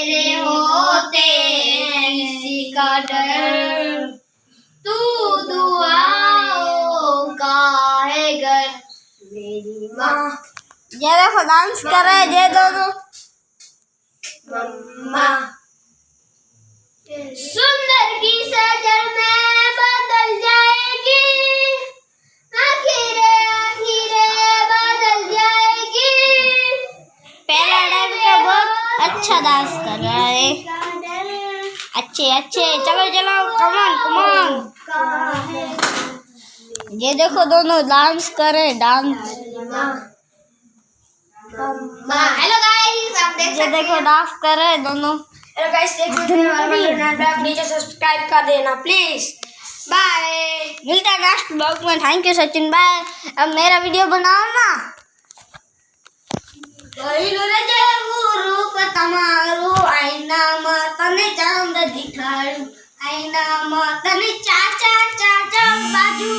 तेरे होते किसी का डर, तू दुआओं का है घर मेरी माँ। ये देखो डांस कर रहे हैं ये दोनों। मम्मा सुंदर की सजर में बदल जाएगी, आखिरे आखिरे बदल जाएगी। पहला डांस का बहुत अच्छा डांस कर रहा है। अच्छे अच्छे चलो चलो कमान कमान। ये देखो दोनों डांस करे डांस। हेलो गाइस आप देख सकते हैं, ये देखो डांस कर रहे हैं दोनों। हेलो गाइस एक नीचे सब्सक्राइब कर देना प्लीज। बाय, मिलता है नेक्स्ट ब्लॉग में। Thank you Sachin, bye. अब मेरा वीडियो बनाओ ना। रूप तमारू आईना तने चांद दिखाड़ू, आईना तने चाचा चाचा बाजू